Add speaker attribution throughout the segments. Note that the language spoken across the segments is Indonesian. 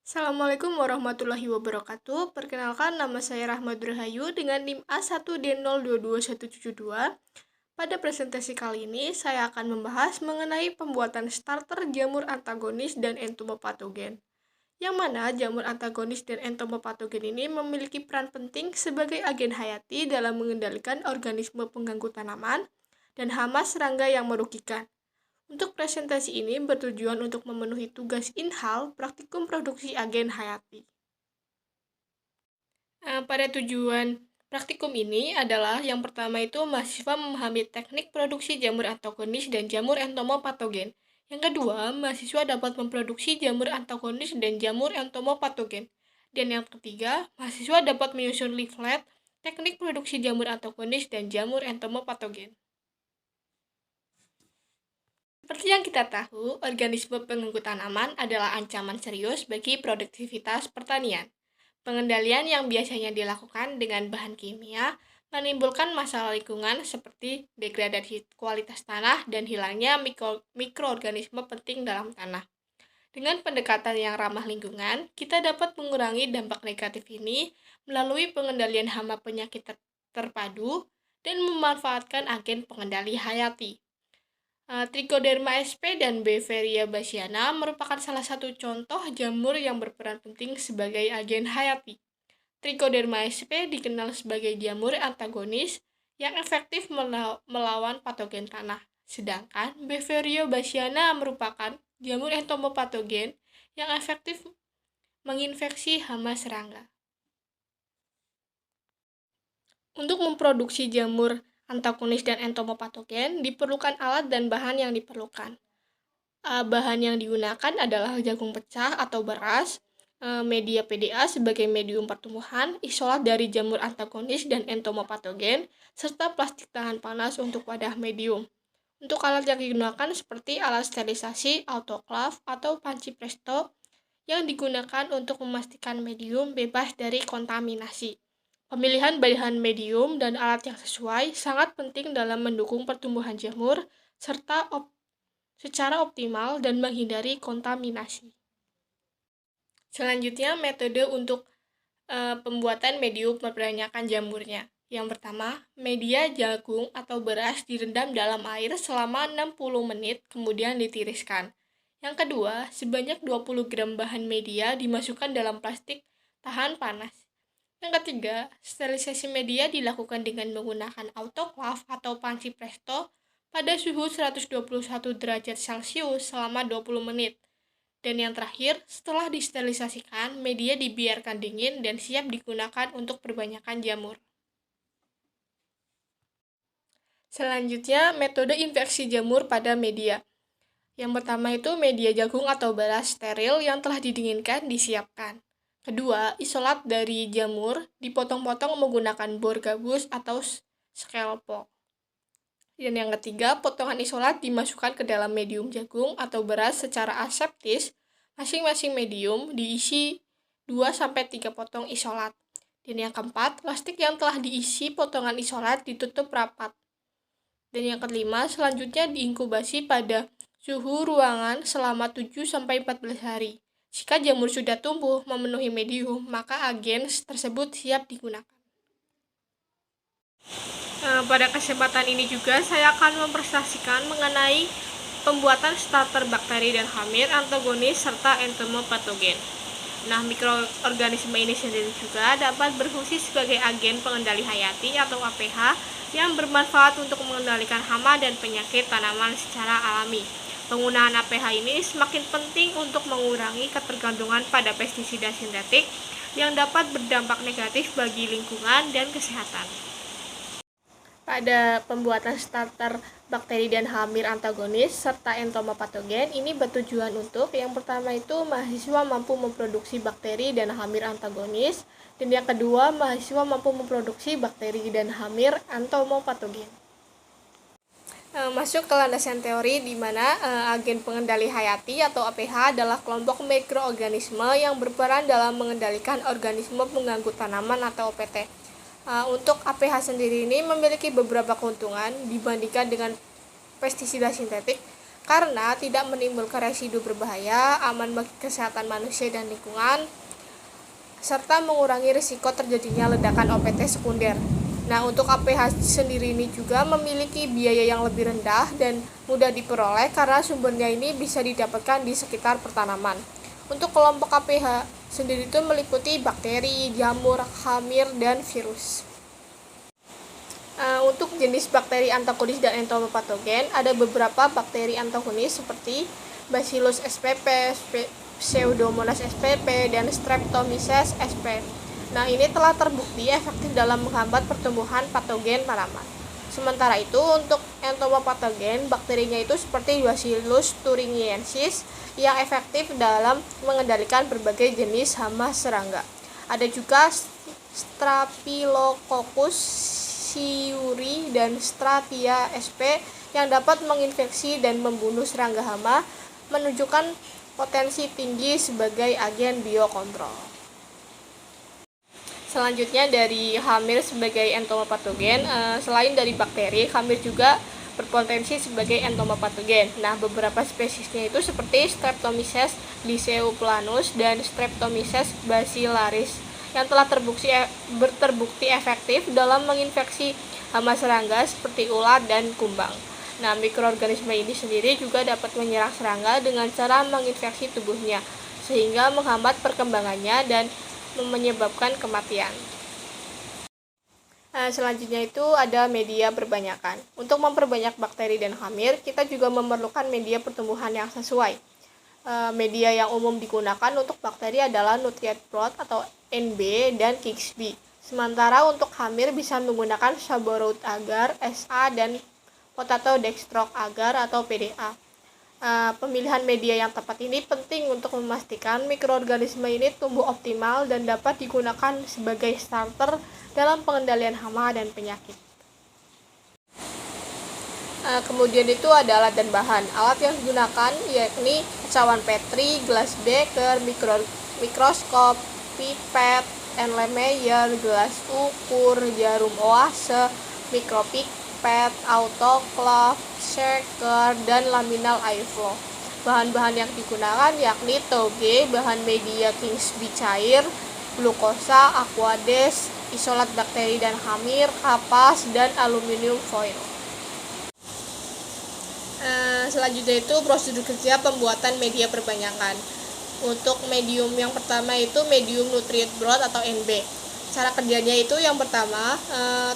Speaker 1: Assalamualaikum warahmatullahi wabarakatuh. Perkenalkan, nama saya Rahmat Rahayu dengan NIM A1D022172. Pada presentasi kali ini, saya akan membahas mengenai pembuatan starter jamur antagonis dan entomopatogen. Yang mana jamur antagonis dan entomopatogen ini memiliki peran penting sebagai agen hayati dalam mengendalikan organisme pengganggu tanaman dan hama serangga yang merugikan. Untuk presentasi ini bertujuan untuk memenuhi tugas inhal praktikum produksi agen hayati. Pada tujuan praktikum ini adalah yang pertama itu mahasiswa memahami teknik produksi jamur antagonis dan jamur entomopatogen. Yang kedua, mahasiswa dapat memproduksi jamur antagonis dan jamur entomopatogen. Dan yang ketiga, mahasiswa dapat menyusun leaflet teknik produksi jamur antagonis dan jamur entomopatogen. Seperti yang kita tahu, organisme pengganggu tanaman adalah ancaman serius bagi produktivitas pertanian. Pengendalian yang biasanya dilakukan dengan bahan kimia menimbulkan masalah lingkungan seperti degradasi kualitas tanah dan hilangnya mikroorganisme penting dalam tanah. Dengan pendekatan yang ramah lingkungan, kita dapat mengurangi dampak negatif ini melalui pengendalian hama penyakit terpadu dan memanfaatkan agen pengendali hayati. Trichoderma sp dan Beveria bassiana merupakan salah satu contoh jamur yang berperan penting sebagai agen hayati. Trichoderma sp dikenal sebagai jamur antagonis yang efektif melawan patogen tanah, sedangkan Beveria bassiana merupakan jamur entomopatogen yang efektif menginfeksi hama serangga. Untuk memproduksi jamur antagonis dan entomopatogen, diperlukan alat dan bahan yang diperlukan. Bahan yang digunakan adalah jagung pecah atau beras, media PDA sebagai medium pertumbuhan, isolat dari jamur antagonis dan entomopatogen, serta plastik tahan panas untuk wadah medium. Untuk alat yang digunakan seperti alat sterilisasi, autoclave, atau panci presto yang digunakan untuk memastikan medium bebas dari kontaminasi. Pemilihan bahan medium dan alat yang sesuai sangat penting dalam mendukung pertumbuhan jamur serta secara optimal dan menghindari kontaminasi. Selanjutnya, metode untuk pembuatan medium memperbanyakan jamurnya. Yang pertama, media jagung atau beras direndam dalam air selama 60 menit, kemudian ditiriskan. Yang kedua, sebanyak 20 gram bahan media dimasukkan dalam plastik tahan panas. Yang ketiga, sterilisasi media dilakukan dengan menggunakan autoclave atau panci presto pada suhu 121 derajat Celcius selama 20 menit. Dan yang terakhir, setelah disterilisasikan, media dibiarkan dingin dan siap digunakan untuk perbanyakan jamur. Selanjutnya, metode infeksi jamur pada media. Yang pertama itu media jagung atau beras steril yang telah didinginkan disiapkan. Kedua, isolat dari jamur dipotong-potong menggunakan bor gabus atau scalpel. Dan yang ketiga, potongan isolat dimasukkan ke dalam medium jagung atau beras secara aseptis. Masing-masing medium diisi 2-3 potong isolat. Dan yang keempat, plastik yang telah diisi potongan isolat ditutup rapat. Dan yang kelima, selanjutnya diinkubasi pada suhu ruangan selama 7-14 hari. Jika jamur sudah tumbuh memenuhi medium, maka agen tersebut siap digunakan. Pada kesempatan ini juga saya akan mempresentasikan mengenai pembuatan starter bakteri dan hamir antagonis serta entomopatogen. Nah, mikroorganisme ini sendiri juga dapat berfungsi sebagai agen pengendali hayati atau APH yang bermanfaat untuk mengendalikan hama dan penyakit tanaman secara alami. Penggunaan APH ini semakin penting untuk mengurangi ketergantungan pada pestisida sintetik yang dapat berdampak negatif bagi lingkungan dan kesehatan. Pada pembuatan starter bakteri dan hamir antagonis serta entomopatogen ini bertujuan untuk yang pertama itu mahasiswa mampu memproduksi bakteri dan hamir antagonis, dan yang kedua mahasiswa mampu memproduksi bakteri dan hamir entomopatogen. Masuk ke landasan teori di mana agen pengendali hayati atau APH adalah kelompok mikroorganisme yang berperan dalam mengendalikan organisme pengganggu tanaman atau OPT. Untuk APH sendiri ini memiliki beberapa keuntungan dibandingkan dengan pestisida sintetik. karena tidak menimbulkan residu berbahaya, aman bagi kesehatan manusia dan lingkungan, serta mengurangi risiko terjadinya ledakan OPT sekunder. Nah, untuk APH sendiri ini juga memiliki biaya yang lebih rendah dan mudah diperoleh karena sumbernya ini bisa didapatkan di sekitar pertanaman. Untuk kelompok APH sendiri itu meliputi bakteri, jamur, hamir, dan virus. Untuk jenis bakteri antagonis dan entomopatogen, ada beberapa bakteri antagonis seperti Bacillus spp, Pseudomonas spp, dan Streptomyces spp. Nah, ini telah terbukti efektif dalam menghambat pertumbuhan patogen tanaman. Sementara itu, untuk entomopatogen, bakterinya itu seperti Bacillus thuringiensis yang efektif dalam mengendalikan berbagai jenis hama serangga. Ada juga Staphylococcus syuri dan Stratia sp yang dapat menginfeksi dan membunuh serangga hama, menunjukkan potensi tinggi sebagai agen biokontrol. Selanjutnya dari hamir sebagai entomopatogen, selain dari bakteri, hamir juga berpotensi sebagai entomopatogen. Nah, beberapa spesiesnya itu seperti Streptomyces lyseoplanus dan Streptomyces bacillaris yang telah terbukti efektif dalam menginfeksi hama serangga seperti ulat dan kumbang. Nah, mikroorganisme ini sendiri juga dapat menyerang serangga dengan cara menginfeksi tubuhnya, sehingga menghambat perkembangannya dan menyebabkan kematian. Selanjutnya itu ada media perbanyakan. Untuk memperbanyak bakteri dan hamir, kita juga memerlukan media pertumbuhan yang sesuai. Media yang umum digunakan untuk bakteri adalah Nutrient Broth atau NB dan King's-Bee. Sementara untuk hamir bisa menggunakan Sabouraud agar SA dan Potato dextrose agar atau PDA. Pemilihan media yang tepat ini penting untuk memastikan mikroorganisme ini tumbuh optimal dan dapat digunakan sebagai starter dalam pengendalian hama dan penyakit. Kemudian itu ada alat dan bahan. Alat yang digunakan yakni cawan Petri, gelas beker, mikroskop, pipet, Erlenmeyer, gelas ukur, jarum oase, mikropipet, autoclave, shaker, dan laminal airflow. Bahan-bahan yang digunakan yakni toge, bahan media King's-Bee cair, glukosa, aquades, isolat bakteri dan hamir, kapas, dan aluminium foil. Selanjutnya itu prosedur kerja pembuatan media perbanyakan. Untuk medium yang pertama itu medium nutrient broth atau NB. Cara kerjanya itu yang pertama,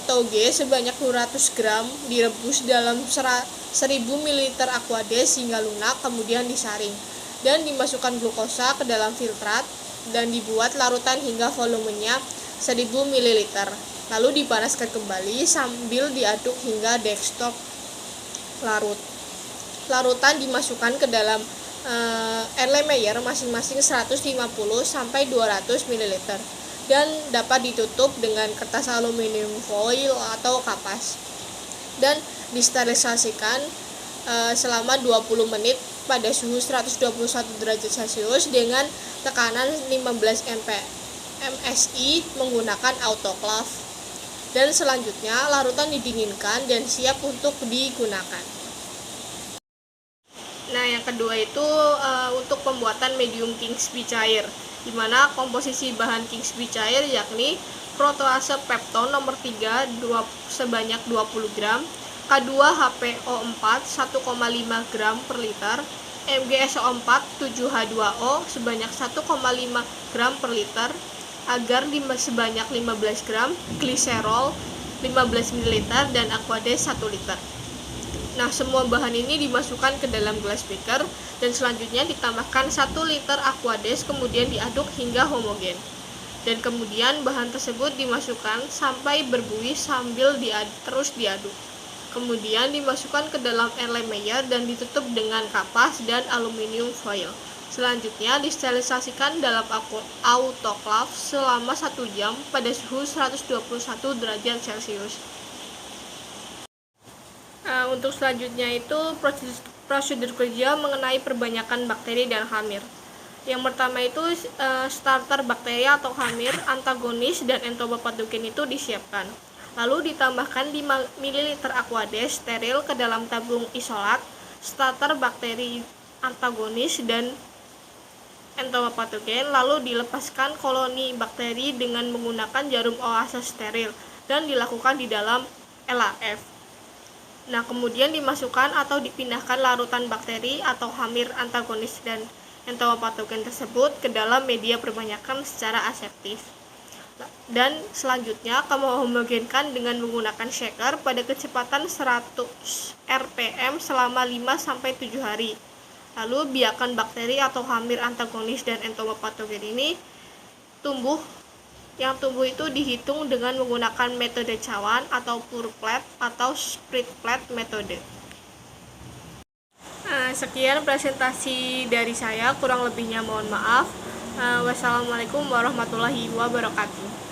Speaker 1: toge sebanyak 200 gram direbus dalam 1000 ml aquades hingga lunak, kemudian disaring dan dimasukkan glukosa ke dalam filtrat dan dibuat larutan hingga volumenya 1000 ml. Lalu dipanaskan kembali sambil diaduk hingga dextrose larut. Larutan dimasukkan ke dalam Erlenmeyer masing-masing 150 sampai 200 ml dan dapat ditutup dengan kertas aluminium foil atau kapas dan disterilisasikan selama 20 menit pada suhu 121 derajat Celcius dengan tekanan 15 mSI menggunakan autoclave. Dan selanjutnya larutan didinginkan dan siap untuk digunakan. Nah, yang kedua itu untuk pembuatan medium King's-Bee cair, di mana komposisi bahan King's-Bee cair yakni protease pepton nomor 3 sebanyak 20 gram, K2HPO4 1,5 gram per liter, MgSO4 7H2O sebanyak 1,5 gram per liter, agar sebanyak 15 gram, gliserol 15 ml, dan aquades 1 liter. Nah, semua bahan ini dimasukkan ke dalam gelas beker dan selanjutnya ditambahkan 1 liter aquades, kemudian diaduk hingga homogen. Dan kemudian bahan tersebut dimasukkan sampai berbuih sambil terus diaduk. Kemudian dimasukkan ke dalam Erlenmeyer dan ditutup dengan kapas dan aluminium foil. Selanjutnya disterilisasikan dalam autoclave selama 1 jam pada suhu 121 derajat Celcius. Untuk selanjutnya itu prosedur kerja mengenai perbanyakan bakteri dan hamir. Yang pertama itu starter bakteri atau hamir, antagonis, dan entomopatogen itu disiapkan. Lalu ditambahkan 5 ml aquades steril ke dalam tabung isolat starter bakteri antagonis dan entomopatogen, lalu dilepaskan koloni bakteri dengan menggunakan jarum oase steril dan dilakukan di dalam LAF. Nah, kemudian dimasukkan atau dipindahkan larutan bakteri atau hamir antagonis dan entomopatogen tersebut ke dalam media perbanyakan secara aseptis. Dan selanjutnya kamu homogenkan dengan menggunakan shaker pada kecepatan 100 rpm selama 5-7 hari. Lalu biarkan bakteri atau hamir antagonis dan entomopatogen ini tumbuh. Yang tumbuh itu dihitung dengan menggunakan metode cawan atau pour plat atau spread plat metode. Sekian presentasi dari saya, kurang lebihnya mohon maaf. Wassalamualaikum warahmatullahi wabarakatuh.